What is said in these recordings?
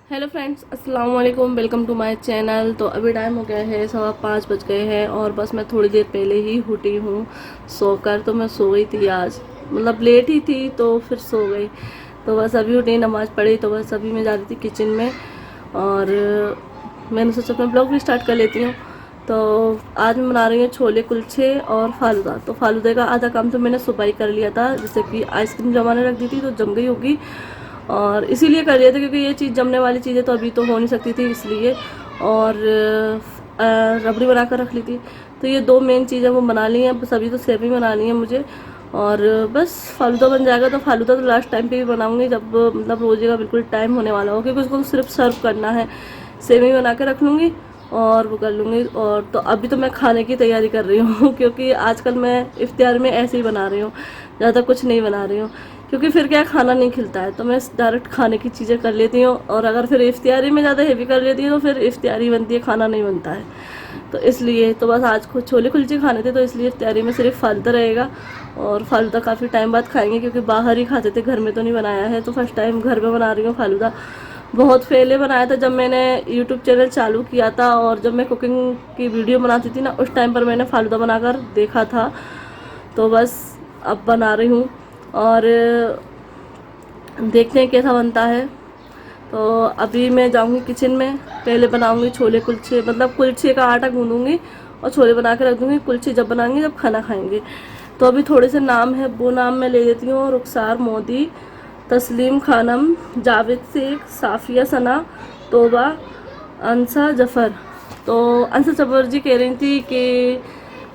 Hello friends, अस्सलाम वालेकुम। Welcome to my channel. तो अभी टाइम हो गया है 5:15 बज गए हैं और बस मैं थोड़ी देर पहले ही उठी हूँ सोकर। तो मैं सो गई थी आज, मतलब लेट ही थी तो फिर सो गई। तो बस अभी उठी, नमाज़ पढ़ी, तो बस अभी मैं जा रही थी किचन में और मैंने सोचा अपना ब्लॉग भी स्टार्ट कर लेती हूँ। तो आज मैं बना रही हूँ छोले कुलचे और फालूदा। तो फालूदे का आधा काम तो मैंने सुबह ही कर लिया था, जैसे कि आइसक्रीम जमाने रख दी थी तो जम गई होगी और इसीलिए कर लिया था क्योंकि ये चीज़ जमने वाली चीज़ें तो अभी तो हो नहीं सकती थी इसलिए। और रबड़ी बना कर रख ली थी। तो ये दो मेन चीज़ें वो बना ली हैं, बस अभी तो सेवई बनानी है मुझे। और बस फालूदा बन जाएगा। तो फालूदा तो लास्ट टाइम पे भी बनाऊंगी जब मतलब रोजे का बिल्कुल टाइम होने वाला हो, क्योंकि उसको सिर्फ सर्व करना है। सेवई बना के रख लूँगी और वो कर लूँगी। और तो अभी तो मैं खाने की तैयारी कर रही हूँ क्योंकि आजकल मैं इफ्तियार में ऐसे ही बना रही हूँ, ज़्यादा कुछ नहीं बना रही हूँ क्योंकि फिर क्या खाना नहीं खिलता है। तो मैं डायरेक्ट खाने की चीज़ें कर लेती हूँ और अगर फिर इफ्तियारी में ज़्यादा हेवी कर लेती हूँ तो फिर इफ्तियारी बनती है, खाना नहीं बनता है। तो इसलिए तो बस आज को छोले कुलचे खाने थे तो इसलिए इफ्तियारी में सिर्फ फालूदा रहेगा। और फालूदा काफ़ी टाइम बाद खाएंगे क्योंकि बाहर ही खाते थे, घर में तो नहीं बनाया है। तो फर्स्ट टाइम घर में बना रही हूँ फालूदा। बहुत पहले बनाया था जब मैंने यूट्यूब चैनल चालू किया था और जब मैं कुकिंग की वीडियो बनाती थी ना, उस टाइम पर मैंने फालूदा बनाकर देखा था। तो बस अब बना रही हूँ और देखते हैं कैसा बनता है। तो अभी मैं जाऊंगी किचन में, पहले बनाऊंगी छोले कुलचे, मतलब कुलचे का आटा गूंदूंगी और छोले बना के रख दूंगी। कुलचे जब बनाएंगे जब खाना खाएंगे। तो अभी थोड़े से नाम है, वो नाम मैं ले लेती हूँ। रुखसार मोदी, तस्लीम खानम, जावेद शेख, साफिया सना, तोबा, अंसा जफ़र। तो अंसा जफ़र जी कह रही थी कि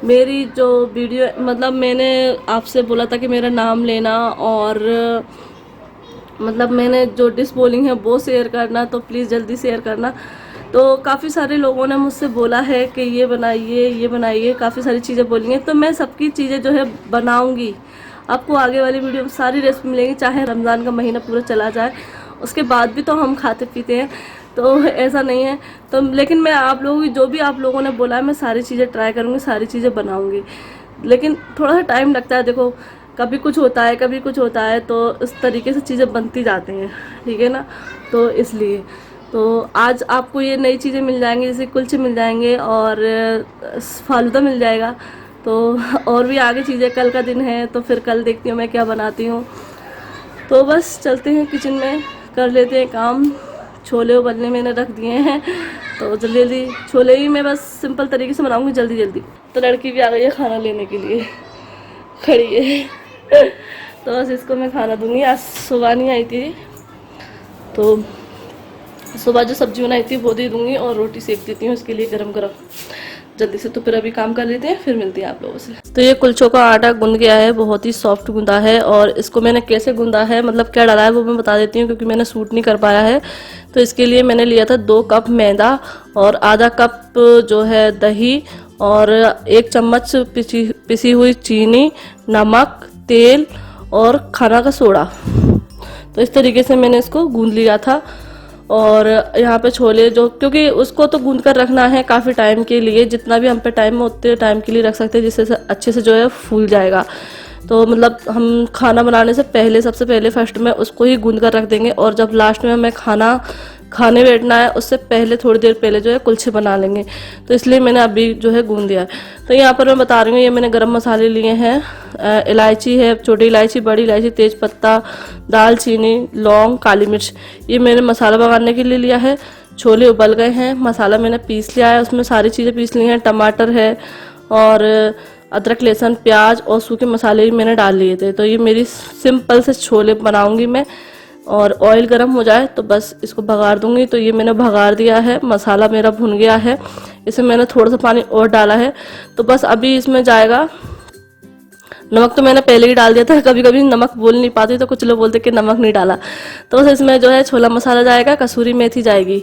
मेरी जो वीडियो, मतलब मैंने आपसे बोला था कि मेरा नाम लेना और मतलब मैंने जो डिश बोली है वो शेयर करना, तो प्लीज़ जल्दी शेयर करना। तो काफ़ी सारे लोगों ने मुझसे बोला है कि ये बनाइए ये बनाइए, काफ़ी सारी चीज़ें बोली हैं। तो मैं सबकी चीज़ें जो है बनाऊंगी। आपको आगे वाली वीडियो में सारी रेसिपी मिलेंगी, चाहे रमज़ान का महीना पूरा चला जाए उसके बाद भी तो हम खाते पीते हैं, तो ऐसा नहीं है। तो लेकिन मैं आप लोगों की जो भी आप लोगों ने बोला है मैं सारी चीज़ें ट्राई करूँगी, सारी चीज़ें बनाऊँगी। लेकिन थोड़ा सा टाइम लगता है, देखो कभी कुछ होता है कभी कुछ होता है, तो इस तरीके से चीज़ें बनती जाती हैं, ठीक है ना। तो इसलिए तो आज आपको ये नई चीज़ें मिल जाएंगी, जैसे कुलचे मिल जाएंगे और फालूदा मिल जाएगा। तो और भी आगे चीज़ें, कल का दिन है तो फिर कल देखती हूँ मैं क्या बनाती हूँ। तो बस चलते हैं किचन में, कर लेते हैं काम। छोले उबलने मैंने रख दिए हैं तो जल्दी जल्दी छोले ही मैं बस सिंपल तरीके से बनाऊंगी जल्दी जल्दी। तो लड़की भी आ गई है खाना लेने के लिए, खड़ी है तो बस इसको मैं खाना दूंगी। आज सुबह नहीं आई थी तो सुबह जो सब्जी बनाई थी वो दे दूंगी और रोटी सेक देती हूँ इसके लिए गरम गरम जल्दी से। तो फिर अभी काम कर लेते हैं, फिर मिलती हैं आप लोगों से। तो ये कुलचों का आटा गूंद गया है, बहुत ही सॉफ्ट गूंदा है। और इसको मैंने कैसे गूंदा है, मतलब क्या डाला है वो मैं बता देती हूँ क्योंकि मैंने सूट नहीं कर पाया है। तो इसके लिए मैंने लिया था 2 कप मैदा और आधा कप जो है दही और 1 चम्मच पिसी हुई चीनी, नमक, तेल और खाना का सोडा। तो इस तरीके से मैंने इसको गूंद लिया था। और यहाँ पे छोले जो, क्योंकि उसको तो गूंद कर रखना है काफ़ी टाइम के लिए, जितना भी हम पे टाइम है उतने टाइम के लिए रख सकते हैं, जिससे अच्छे से जो है फूल जाएगा। तो मतलब हम खाना बनाने से पहले, सबसे पहले फर्स्ट में उसको ही गूंद कर रख देंगे और जब लास्ट में हमें खाना खाने बैठना है उससे पहले थोड़ी देर पहले जो है कुलचे बना लेंगे। तो इसलिए मैंने अभी जो है गूंद दिया है। तो यहाँ पर मैं बता रही हूँ, ये मैंने गरम मसाले लिए हैं, इलायची है, छोटी इलायची, बड़ी इलायची, तेज पत्ता, दालचीनी, लौंग, काली मिर्च, ये मैंने मसाला पकाने के लिए लिया है। छोले उबल गए हैं, मसाला मैंने पीस लिया है, उसमें सारी चीज़ें पीस ली हैं, टमाटर है और अदरक, लहसुन, प्याज और सूखे मसाले भी मैंने डाल लिए थे। तो ये मेरी सिंपल से छोले बनाऊंगी मैं। और ऑयल गर्म हो जाए तो बस इसको भगार दूंगी। तो ये मैंने भगार दिया है, मसाला मेरा भुन गया है, इसमें मैंने थोड़ा सा पानी और डाला है। तो बस अभी इसमें जाएगा नमक, तो मैंने पहले ही डाल दिया था, कभी कभी नमक बोल नहीं पाती तो कुछ लोग बोलते कि नमक नहीं डाला। तो बस इसमें जो है छोला मसाला जाएगा, कसूरी मेथी जाएगी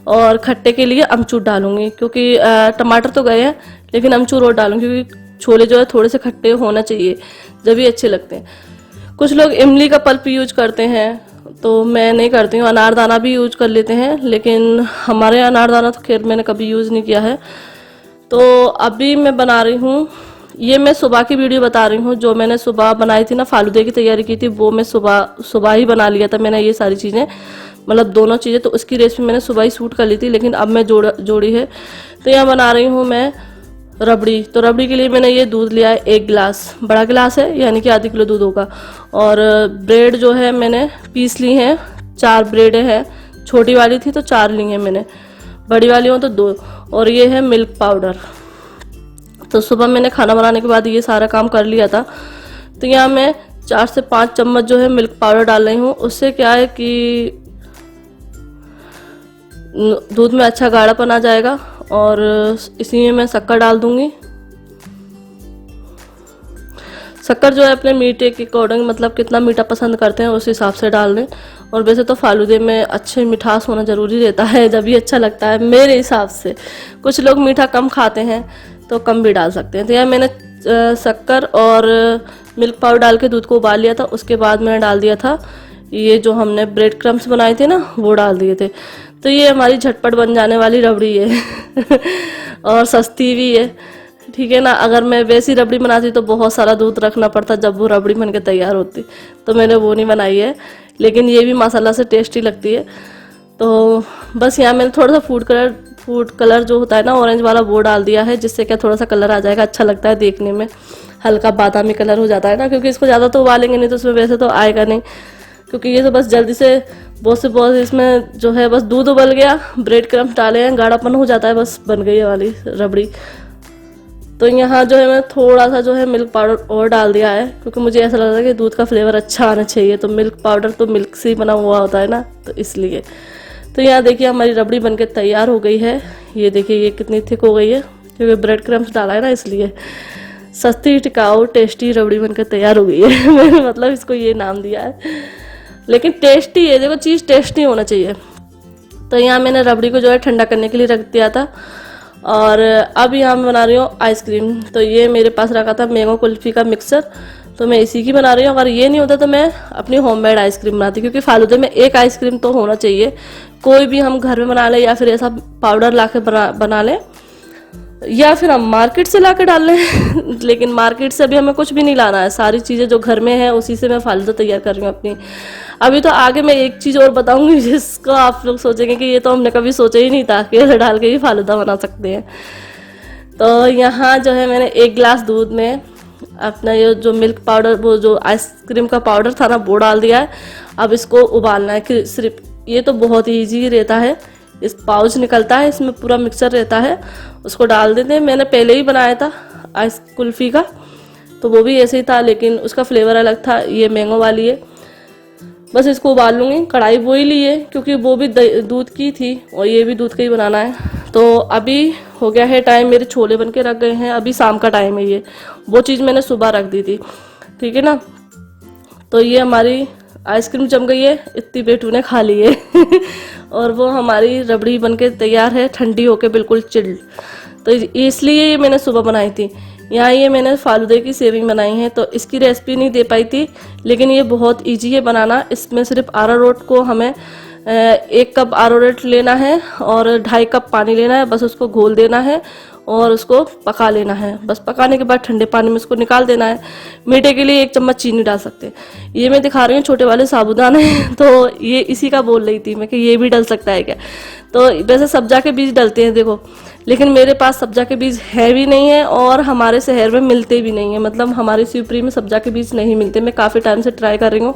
और खट्टे के लिए अमचूर डालूंगी क्योंकि टमाटर तो गए हैं लेकिन अमचूर और डालूंगी क्योंकि छोले जो है थोड़े से खट्टे होना चाहिए जब भी अच्छे लगते हैं। कुछ लोग इमली का पल्प यूज करते हैं, तो मैं नहीं करती हूँ। अनारदाना भी यूज कर लेते हैं लेकिन हमारे यहाँ अनारदाना तो खैर मैंने कभी यूज़ नहीं किया है। तो अभी मैं बना रही हूँ, ये मैं सुबह की वीडियो बता रही हूँ, जो मैंने सुबह बनाई थी ना, फालूदे की तैयारी की थी, वो मैं सुबह ही बना लिया था मैंने ये सारी चीज़ें। मतलब दोनों चीज़ें। तो उसकी रेसिपी मैंने सुबह ही शूट कर ली थी, लेकिन अब मैं जोड़ी है। तो यहाँ बना रही हूँ मैं रबड़ी। तो रबड़ी के लिए मैंने ये दूध लिया है 1 गिलास, बड़ा गिलास है यानी कि आधी किलो दूध होगा। और ब्रेड जो है मैंने पीस ली है, 4 ब्रेड है, छोटी वाली थी तो 4 ली है मैंने, बड़ी वाली हो तो 2। और ये है मिल्क पाउडर। तो सुबह मैंने खाना बनाने के बाद ये सारा काम कर लिया था। तो यहाँ मैं 4 से 5 चम्मच जो है मिल्क पाउडर डाल रही हूँ। उससे क्या है कि दूध में अच्छा गाढ़ापन आ जाएगा। और इसी में मैं शक्कर डाल दूंगी। शक्कर जो है अपने मीठे के अकॉर्डिंग, मतलब कितना मीठा पसंद करते हैं उस हिसाब से डाल दें। और वैसे तो फालूदे में अच्छे मिठास होना ज़रूरी रहता है, जब भी अच्छा लगता है मेरे हिसाब से। कुछ लोग मीठा कम खाते हैं तो कम भी डाल सकते हैं। तो यह मैंने शक्कर और मिल्क पाउडर डाल के दूध को उबाल लिया था। उसके बाद मैंने डाल दिया था ये जो हमने ब्रेड क्रम्स बनाए थे ना, वो डाल दिए थे। तो ये हमारी झटपट बन जाने वाली रबड़ी है और सस्ती भी है, ठीक है ना। अगर मैं वैसी रबड़ी बनाती तो बहुत सारा दूध रखना पड़ता जब वो रबड़ी बन के तैयार होती, तो मैंने वो नहीं बनाई है। लेकिन ये भी माशाल्लाह से टेस्टी लगती है। तो बस यहाँ मैंने थोड़ा सा फूड कलर जो होता है ना ऑरेंज वाला, वो डाल दिया है, जिससे क्या थोड़ा सा कलर आ जाएगा, अच्छा लगता है देखने में, हल्का बादामी कलर हो जाता है ना। क्योंकि इसको ज़्यादा तो उबालेंगे नहीं तो उसमें वैसे तो आएगा नहीं, क्योंकि ये तो बस जल्दी से बहुत इसमें जो है बस दूध उबल गया, ब्रेड क्रम्स डाले हैं, गाढ़ापन हो जाता है, बस बन गई है वाली रबड़ी। तो यहाँ जो है मैं थोड़ा सा जो है मिल्क पाउडर और डाल दिया है, क्योंकि मुझे ऐसा लग रहा है कि दूध का फ्लेवर अच्छा आना चाहिए। तो मिल्क पाउडर तो मिल्क से ही बना हुआ होता है ना, तो इसलिए। तो यहाँ देखिए हमारी रबड़ी बनके तैयार हो गई है। ये देखिए ये कितनी थिक हो गई है, क्योंकि ब्रेड क्रम्स डाला है ना, इसलिए। सस्ती टिकाऊ टेस्टी रबड़ी बनकर तैयार हो गई है मैंने मतलब इसको ये नाम दिया है, लेकिन टेस्टी है। देखो चीज़ टेस्टी होना चाहिए। तो यहाँ मैंने रबड़ी को जो है ठंडा करने के लिए रख दिया था। और अब यहाँ मैं बना रही हूँ आइसक्रीम। तो ये मेरे पास रखा था मैंगो कुल्फ़ी का मिक्सर, तो मैं इसी की बना रही हूँ। अगर ये नहीं होता तो मैं अपनी होममेड आइसक्रीम बनाती, क्योंकि फालूदे में एक आइसक्रीम तो होना चाहिए। कोई भी हम घर में बना लें या फिर ऐसा पाउडर ला के बना लें, या फिर हम मार्केट से ला के डाल लें लेकिन मार्केट से अभी हमें कुछ भी नहीं लाना है, सारी चीज़ें जो घर में है उसी से मैं फालूदा तैयार कर रही हूँ अपनी। अभी तो आगे मैं एक चीज़ और बताऊंगी जिसको आप लोग सोचेंगे कि ये तो हमने कभी सोचा ही नहीं था कि ऐसे डाल के ही फालूदा बना सकते हैं। तो यहाँ जो है मैंने 1 गिलास दूध में अपना ये जो मिल्क पाउडर, वो जो आइसक्रीम का पाउडर था ना, वो डाल दिया है। अब इसको उबालना है कि सिर्फ, ये तो बहुत ही ईजी रहता है। इस पाउच निकलता है, इसमें पूरा मिक्सचर रहता है, उसको डाल देते हैं। मैंने पहले ही बनाया था आइस कुल्फ़ी का, तो वो भी ऐसे ही था, लेकिन उसका फ्लेवर अलग था। ये मैंगो वाली है। बस इसको उबाल लूँगी। कढ़ाई वो ही ली है क्योंकि वो भी दूध की थी और ये भी दूध का ही बनाना है। तो अभी हो गया है टाइम, मेरे छोले बन के रख गए हैं, अभी शाम का टाइम है। ये वो चीज़ मैंने सुबह रख दी थी, ठीक है ना। तो ये हमारी आइसक्रीम जम गई है, इतनी बेटू ने खा ली है और वो हमारी रबड़ी बनके तैयार है, ठंडी होके बिल्कुल चिल्ड। तो इसलिए ये मैंने सुबह बनाई थी। यहाँ ये मैंने फालूदे की सेविंग बनाई है, तो इसकी रेसिपी नहीं दे पाई थी, लेकिन ये बहुत इजी है बनाना। इसमें सिर्फ अरारोट को हमें 1 कप अरारोट लेना है और 2.5 कप पानी लेना है, बस उसको घोल देना है और उसको पका लेना है। बस पकाने के बाद ठंडे पानी में उसको निकाल देना है। मीठे के लिए 1 चम्मच चीनी डाल सकते हैं। ये मैं दिखा रही हूँ छोटे वाले साबूदाने तो ये इसी का बोल रही थी मैं कि ये भी डल सकता है क्या। तो वैसे सब्जा के बीज डलते हैं देखो, लेकिन मेरे पास सब्जा के बीज है भी नहीं है और हमारे शहर में मिलते भी नहीं है। मतलब हमारे शिवपुरी में सब्जा के बीज नहीं मिलते। मैं काफ़ी टाइम से ट्राई कर रही हूँ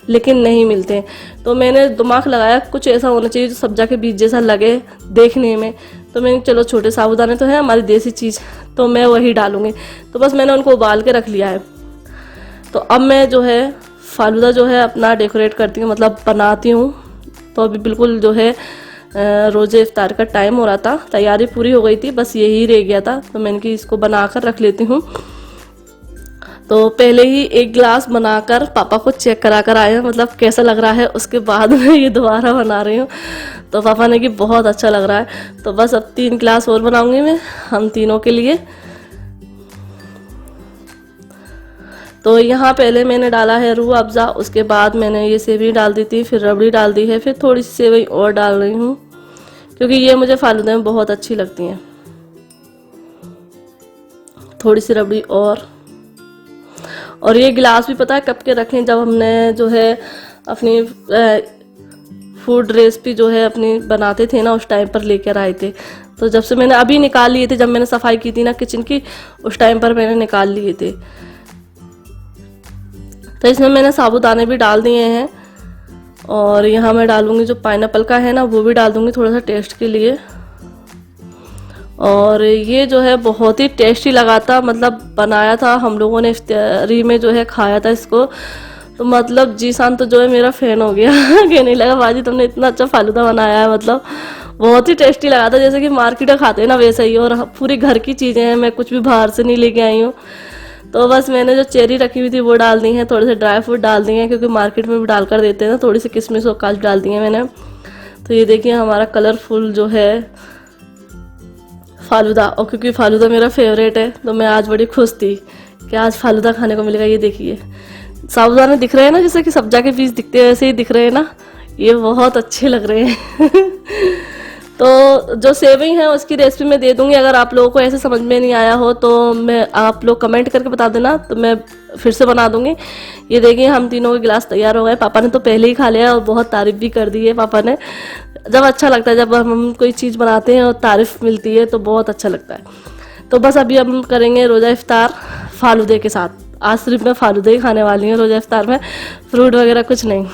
लेकिन नहीं मिलते। तो मैंने दिमाग लगाया कुछ ऐसा होना चाहिए जो सब्जा के बीज जैसा लगे देखने में। तो मैंने चलो छोटे साबूदाने तो है हमारी देसी चीज़, तो मैं वही डालूंगी। तो बस मैंने उनको उबाल के रख लिया है। तो अब मैं जो है फालूदा जो है अपना डेकोरेट करती हूँ, मतलब बनाती हूँ। तो अभी बिल्कुल जो है रोज़े इफ्तार का टाइम हो रहा था, तैयारी पूरी हो गई थी, बस यही रह गया था। तो मैंने कि इसको बनाकर रख लेती हूँ। तो पहले ही 1 गिलास बनाकर पापा को चेक करा कर आए हैं, मतलब कैसा लग रहा है, उसके बाद मैं ये दोबारा बना रही हूँ। तो पापा ने कि बहुत अच्छा लग रहा है। तो बस अब 3 गिलास और बनाऊंगी मैं हम तीनों के लिए। तो यहाँ पहले मैंने डाला है रूह अफ़ज़ा, उसके बाद मैंने ये सेवई डाल दी थी, फिर रबड़ी डाल दी है, फिर थोड़ी सी सेवई और डाल रही हूँ क्योंकि ये मुझे फालूदे में बहुत अच्छी लगती हैं। थोड़ी सी रबड़ी और ये गिलास भी पता है कब के रखें, जब हमने जो है अपनी फूड रेसिपी जो है अपनी बनाते थे ना, उस टाइम पर लेकर आए थे। तो जब से मैंने अभी निकाल लिए थे, जब मैंने सफाई की थी ना किचन की, उस टाइम पर मैंने निकाल लिए थे। तो इसमें मैंने साबूदाने भी डाल दिए हैं, और यहाँ मैं डालूंगी जो पाइनएप्पल का है ना, वो भी डाल दूंगी थोड़ा सा टेस्ट के लिए। और ये जो है बहुत ही टेस्टी लगा था, मतलब बनाया था हम लोगों ने, इफ्तारी में जो है खाया था इसको। तो मतलब जीशान तो जो है मेरा फैन हो गया कहने लगा बाजी तुमने इतना अच्छा फालूदा बनाया है, मतलब बहुत ही टेस्टी लगा था, जैसे कि मार्केट में खाते हैं ना वैसे ही। और पूरी घर की चीज़ें हैं, मैं कुछ भी बाहर से नहीं लेके आई हूँ। तो बस मैंने जो चेरी रखी हुई थी वो डाल दी है, थोड़े से ड्राई फ्रूट डाल दिए हैं, क्योंकि मार्केट में भी डाल कर देते हैं ना, थोड़ी सी किशमिश और काजू डाल दी है मैंने। तो ये देखिए हमारा कलरफुल जो है फालूदा, और क्योंकि फालूदा मेरा फेवरेट है तो मैं आज बड़ी खुश थी कि आज फालूदा खाने को मिलेगा। ये देखिए साबूदाने दिख रहे हैं ना, जैसे कि सब्जा के पीस दिखते हैं वैसे ही दिख रहे हैं ना, ये बहुत अच्छे लग रहे हैं तो जो सेविंग है उसकी रेसिपी मैं दे दूंगी, अगर आप लोगों को ऐसे समझ में नहीं आया हो तो मैं, आप लोग कमेंट करके बता देना, तो मैं फिर से बना दूंगी। ये देखिए हम तीनों के गिलास तैयार हो गए, पापा ने तो पहले ही खा लिया और बहुत तारीफ भी कर दी है पापा ने। जब अच्छा लगता है, जब हम कोई चीज़ बनाते हैं और तारीफ मिलती है तो बहुत अच्छा लगता है। तो बस अभी हम करेंगे रोज़ा इफ्तार फालूदे के साथ। आज सिर्फ मैं फालूदे ही खाने वाली हूँ रोज़ा इफ्तार में, फ्रूट वगैरह कुछ नहीं।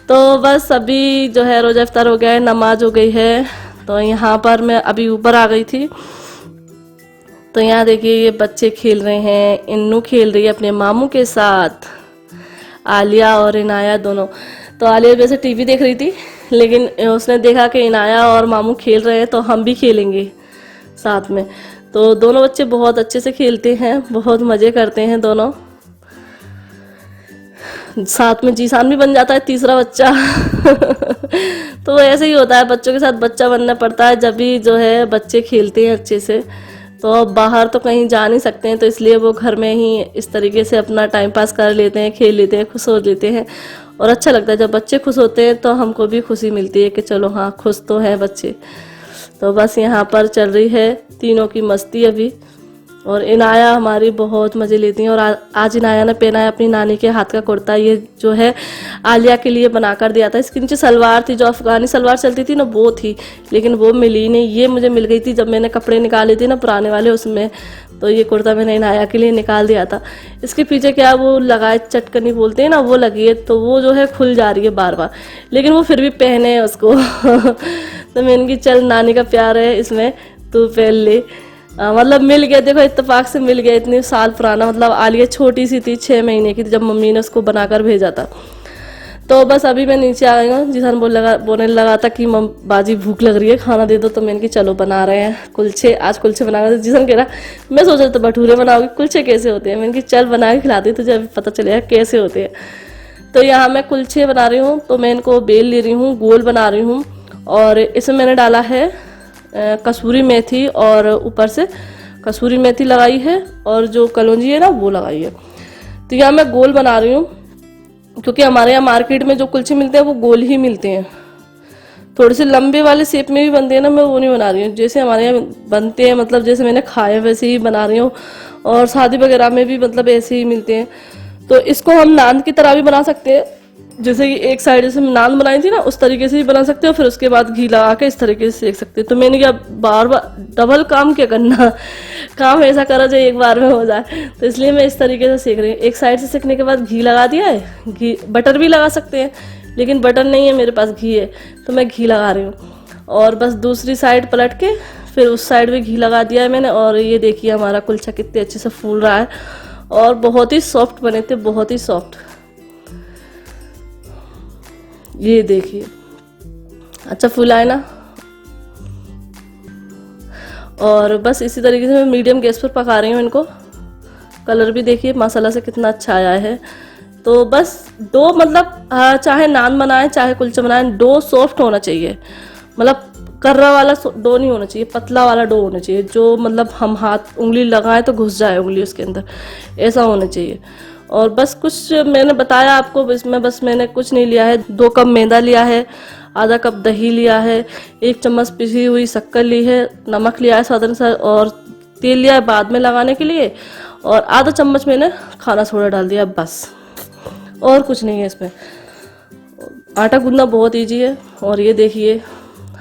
तो बस अभी जो है रोज़ा इफ्तार हो गया है, नमाज हो गई है। तो यहाँ पर मैं अभी ऊपर आ गई थी, तो यहाँ देखिए ये बच्चे खेल रहे हैं, इन्नू खेल रही है अपने मामू के साथ, आलिया और इनाया दोनों। तो आलिया वैसे टीवी देख रही थी, लेकिन उसने देखा कि इनाया और मामू खेल रहे हैं तो हम भी खेलेंगे साथ में। तो दोनों बच्चे बहुत अच्छे से खेलते हैं, बहुत मज़े करते हैं दोनों। साथ में जीशान भी बन जाता है तीसरा बच्चा तो ऐसे ही होता है, बच्चों के साथ बच्चा बनना पड़ता है जब भी जो है बच्चे खेलते हैं अच्छे से। तो अब बाहर तो कहीं जा नहीं सकते हैं, तो इसलिए वो घर में ही इस तरीके से अपना टाइम पास कर लेते हैं, खेल लेते हैं, खुश हो लेते हैं। और अच्छा लगता है जब बच्चे खुश होते हैं, तो हमको भी खुशी मिलती है कि चलो हाँ खुश तो हैं बच्चे। तो बस यहाँ पर चल रही है तीनों की मस्ती अभी, और इनाया हमारी बहुत मज़े लेती हैं। और आज इनाया ने पहना है अपनी नानी के हाथ का कुर्ता, ये जो है आलिया के लिए बना कर दिया था। इसके नीचे सलवार थी, जो अफगानी सलवार चलती थी ना वो थी, लेकिन वो मिली नहीं, ये मुझे मिल गई थी जब मैंने कपड़े निकाले थे ना पुराने वाले उसमें। तो ये कुर्ता मैंने इनाया के लिए निकाल दिया था। इसके पीछे क्या वो लगाए चटकनी बोलते हैं ना, वो लगी है, तो वो जो है खुल जा रही है बार बार, लेकिन वो फिर भी पहने है उसको तो मैंने की चल नानी का प्यार है इसमें, तू पहन ले। मतलब मिल गया, देखो इत्तेफाक से मिल गया, इतने साल पुराना। मतलब आलिया छोटी सी थी, 6 महीने की थी जब मम्मी ने उसको बनाकर भेजा था। तो बस अभी मैं नीचे आ गई हूँ, जिसान बोलने लगा था कि बाजी भूख लग रही है, खाना दे दो। तो मैंने कि चलो बना रहे हैं कुलचे, आज कुलचे बना रहे। जिसान कह रहा मैं सोच रहा था भटूरे बनाओगी, कुलचे कैसे होते हैं। मैंने कि चल बना के खिलाती, तुझे अभी पता चलेगा कैसे होते हैं। तो यहाँ मैं कुलचे बना रही हूँ, तो मैं इनको बेल ले रही हूँ, गोल बना रही हूँ। और इसमें मैंने डाला है कसूरी मेथी, और ऊपर से कसूरी मेथी लगाई है, और जो कलौंजी है ना वो लगाई है। तो यहाँ मैं गोल बना रही हूँ, क्योंकि हमारे यहाँ मार्केट में जो कुलचे मिलते हैं वो गोल ही मिलते हैं। थोड़े से लंबे वाले शेप में भी बनते हैं ना, मैं वो नहीं बना रही हूँ। जैसे हमारे यहाँ बनते हैं, मतलब जैसे मैंने खाए वैसे ही बना रही हूँ। और शादी वगैरह में भी मतलब ऐसे ही मिलते हैं। तो इसको हम नान की तरह भी बना सकते हैं, जैसे कि एक साइड जैसे नान बनाई थी ना उस तरीके से भी बना सकते हो, फिर उसके बाद घी लगा के इस तरीके से सेक सकते हो। तो मैंने क्या बार बार डबल काम क्या करना काम ऐसा करो जो एक बार में हो जाए, तो इसलिए मैं इस तरीके से सेक रही हूँ। एक साइड से सेकने के बाद घी लगा दिया है, घी बटर भी लगा सकते हैं, लेकिन बटर नहीं है मेरे पास, घी है, तो मैं घी लगा रही हूँ। और बस दूसरी साइड पलट के फिर उस साइड भी घी लगा दिया है मैंने। और ये देखिए हमारा कुलचा कितने अच्छे से फूल रहा है, और बहुत ही सॉफ्ट बने थे, बहुत ही सॉफ्ट। ये देखिए अच्छा फूला है ना। और बस इसी तरीके से मैं मीडियम गैस पर पका रही हूँ इनको। कलर भी देखिए मसाला से कितना अच्छा आया है। तो बस डो, मतलब चाहे नान बनाए चाहे कुलचा बनाए, डो सॉफ्ट होना चाहिए, मतलब कर्रा वाला डो नहीं होना चाहिए, पतला वाला डो होना चाहिए, जो मतलब हम हाथ उंगली लगाएं तो घुस जाए उंगली उसके अंदर, ऐसा होना चाहिए। और बस कुछ मैंने बताया आपको, इसमें बस मैंने कुछ नहीं लिया है। 2 कप मैदा लिया है, आधा कप दही लिया है, 1 चम्मच पिसी हुई शक्कर ली है, नमक लिया है स्वाद अनुसार, और तेल लिया है बाद में लगाने के लिए, और आधा चम्मच मैंने खाना सोडा डाल दिया, बस और कुछ नहीं है इसमें। आटा गूंदना बहुत इजी है। और ये देखिए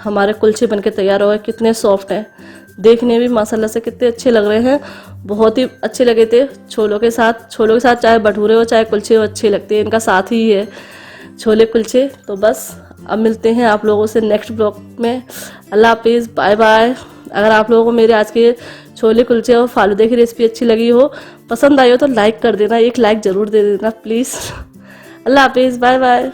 हमारे कुलचे बनके तैयार हो गए, कितने सॉफ्ट हैं, देखने भी माशाल्लाह से कितने अच्छे लग रहे हैं। बहुत ही अच्छे लगे थे छोलों के साथ। छोलों के साथ चाहे भटूरे हो चाहे कुलचे हो अच्छे लगते हैं, इनका साथ ही है छोले कुलचे। तो बस अब मिलते हैं आप लोगों से नेक्स्ट ब्लॉग में। अल्लाह हाफिज़, बाय बाय। अगर आप लोगों को मेरे आज के छोले कुलचे और फालूदे की रेसिपी अच्छी लगी हो, पसंद आई हो तो लाइक कर देना, एक लाइक ज़रूर दे देना प्लीज़। अल्लाह हाफिज़, बाय बाय।